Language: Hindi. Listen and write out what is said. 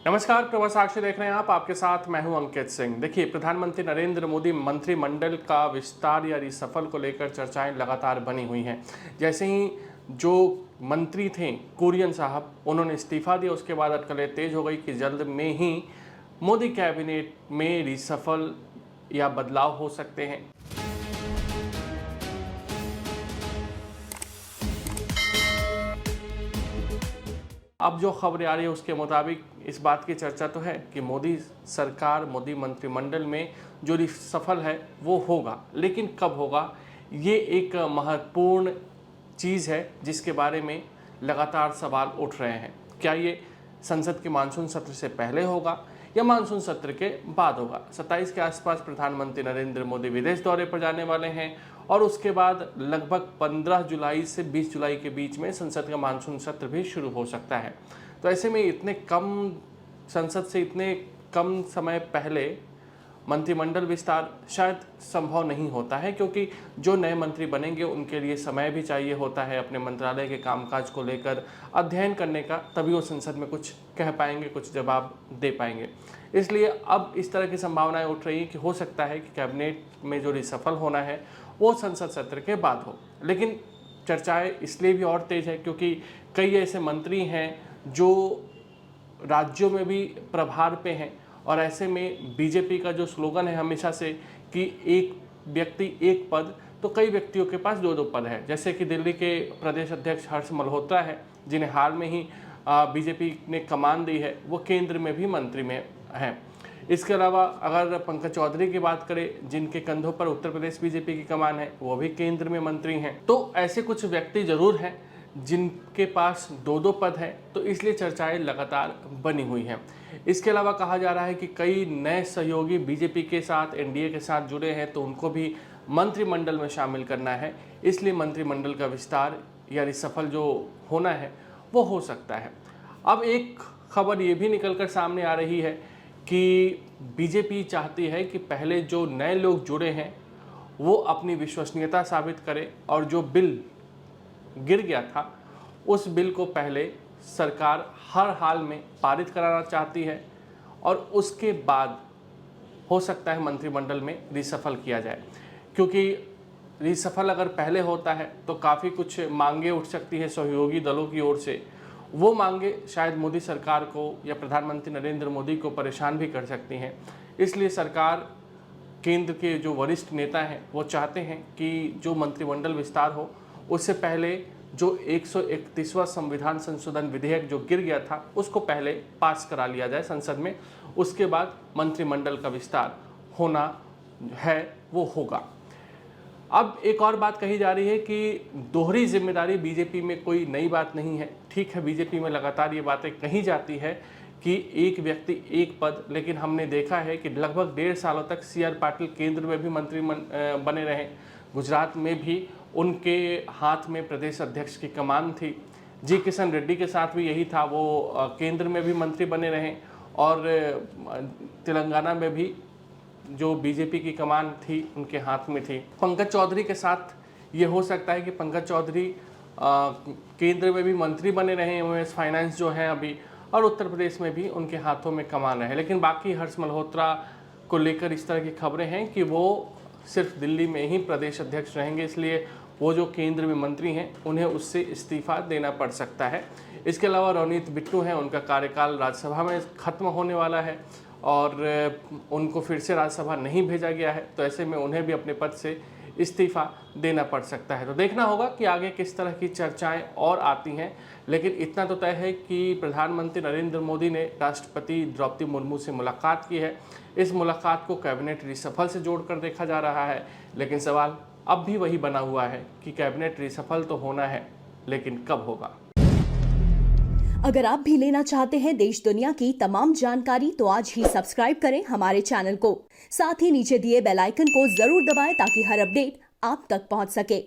नमस्कार, प्रभा साक्षी देख रहे हैं आप। आपके साथ मैं हूं अंकित सिंह। देखिए, प्रधानमंत्री नरेंद्र मोदी मंत्रिमंडल का विस्तार या रिसफल को लेकर चर्चाएं लगातार बनी हुई हैं। जैसे ही जो मंत्री थे कुरियन साहब, उन्होंने इस्तीफा दिया, उसके बाद अटकलें तेज हो गई कि जल्द में ही मोदी कैबिनेट में रिसफल या बदलाव हो सकते हैं। अब जो खबरें आ रही है उसके मुताबिक इस बात की चर्चा तो है कि मोदी सरकार, मोदी मंत्रिमंडल में जो रिसफल है वो होगा, लेकिन कब होगा ये एक महत्वपूर्ण चीज़ है जिसके बारे में लगातार सवाल उठ रहे हैं। क्या ये संसद के मानसून सत्र से पहले होगा या मानसून सत्र के बाद होगा? 27 के आसपास प्रधानमंत्री नरेंद्र मोदी विदेश दौरे पर जाने वाले हैं और उसके बाद लगभग 15 जुलाई से 20 जुलाई के बीच में संसद का मानसून सत्र भी शुरू हो सकता है। तो ऐसे में संसद से इतने कम समय पहले मंत्रिमंडल विस्तार शायद संभव नहीं होता है, क्योंकि जो नए मंत्री बनेंगे उनके लिए समय भी चाहिए होता है अपने मंत्रालय के कामकाज को लेकर अध्ययन करने का, तभी वो संसद में कुछ कह पाएंगे, कुछ जवाब दे पाएंगे। इसलिए अब इस तरह की संभावनाएं उठ रही कि हो सकता है कि कैबिनेट में जो रिसफल होना है वो संसद सत्र के बाद हो। लेकिन चर्चाएं इसलिए भी और तेज है क्योंकि कई ऐसे मंत्री हैं जो राज्यों में भी प्रभार पे हैं, और ऐसे में बीजेपी का जो स्लोगन है हमेशा से कि एक व्यक्ति एक पद, तो कई व्यक्तियों के पास दो दो पद है। जैसे कि दिल्ली के प्रदेश अध्यक्ष हर्ष मल्होत्रा है, जिन्हें हाल में ही बीजेपी ने कमान दी है, वो केंद्र में भी मंत्री में हैं। इसके अलावा अगर पंकज चौधरी की बात करें, जिनके कंधों पर उत्तर प्रदेश बीजेपी की कमान है, वो भी केंद्र में मंत्री हैं। तो ऐसे कुछ व्यक्ति जरूर हैं जिनके पास दो दो पद हैं, तो इसलिए चर्चाएं लगातार बनी हुई हैं। इसके अलावा कहा जा रहा है कि कई नए सहयोगी बीजेपी के साथ, एनडीए के साथ जुड़े हैं, तो उनको भी मंत्रिमंडल में शामिल करना है। इसलिए मंत्रिमंडल का विस्तार या रिसफल जो होना है वो हो सकता है। अब एक खबर ये भी निकलकर सामने आ रही है कि बीजेपी चाहती है कि पहले जो नए लोग जुड़े हैं वो अपनी विश्वसनीयता साबित करें, और जो बिल गिर गया था उस बिल को पहले सरकार हर हाल में पारित कराना चाहती है, और उसके बाद हो सकता है मंत्रिमंडल में रिसफल किया जाए। क्योंकि रिसफल अगर पहले होता है तो काफ़ी कुछ मांगे उठ सकती है सहयोगी दलों की ओर से। वो मांगे शायद मोदी सरकार को या प्रधानमंत्री नरेंद्र मोदी को परेशान भी कर सकती हैं। इसलिए सरकार, केंद्र के जो वरिष्ठ नेता हैं, वो चाहते हैं कि जो मंत्रिमंडल विस्तार हो उससे पहले जो 131वां संविधान संशोधन विधेयक जो गिर गया था उसको पहले पास करा लिया जाए संसद में, उसके बाद मंत्रिमंडल का विस्तार होना है वो होगा। अब एक और बात कही जा रही है कि दोहरी जिम्मेदारी बीजेपी में कोई नई बात नहीं है। ठीक है, बीजेपी में लगातार ये बातें कही जाती है कि एक व्यक्ति एक पद, लेकिन हमने देखा है कि लगभग 1.5 सालों तक CR पाटिल केंद्र में भी मंत्री बने रहे। गुजरात में भी उनके हाथ में प्रदेश अध्यक्ष की कमान थी। जी किशन रेड्डी के साथ भी यही था, वो केंद्र में भी मंत्री बने रहे, और तेलंगाना में भी जो बीजेपी की कमान थी उनके हाथ में थी। पंकज चौधरी के साथ ये हो सकता है कि पंकज चौधरी केंद्र में भी मंत्री बने रहे, एमओएस फाइनेंस जो है अभी, और उत्तर प्रदेश में भी उनके हाथों में कमान है। लेकिन बाकी हर्ष मल्होत्रा को लेकर इस तरह की खबरें हैं कि वो सिर्फ दिल्ली में ही प्रदेश अध्यक्ष रहेंगे, इसलिए वो जो केंद्र में मंत्री हैं उन्हें उससे इस्तीफा देना पड़ सकता है। इसके अलावा रोनीत बिट्टू हैं, उनका कार्यकाल राज्यसभा में ख़त्म होने वाला है और उनको फिर से राज्यसभा नहीं भेजा गया है, तो ऐसे में उन्हें भी अपने पद से इस्तीफा देना पड़ सकता है। तो देखना होगा कि आगे किस तरह की चर्चाएं और आती हैं। लेकिन इतना तो तय है कि प्रधानमंत्री नरेंद्र मोदी ने राष्ट्रपति द्रौपदी मुर्मू से मुलाकात की है। इस मुलाकात को कैबिनेट रिसफल से जोड़कर देखा जा रहा है, लेकिन सवाल अब भी वही बना हुआ है कि कैबिनेट रिसफल तो होना है, लेकिन कब होगा। अगर आप भी लेना चाहते हैं देश दुनिया की तमाम जानकारी, तो आज ही सब्सक्राइब करें हमारे चैनल को। साथ ही नीचे दिए बेल आइकन को जरूर दबाएं ताकि हर अपडेट आप तक पहुंच सके।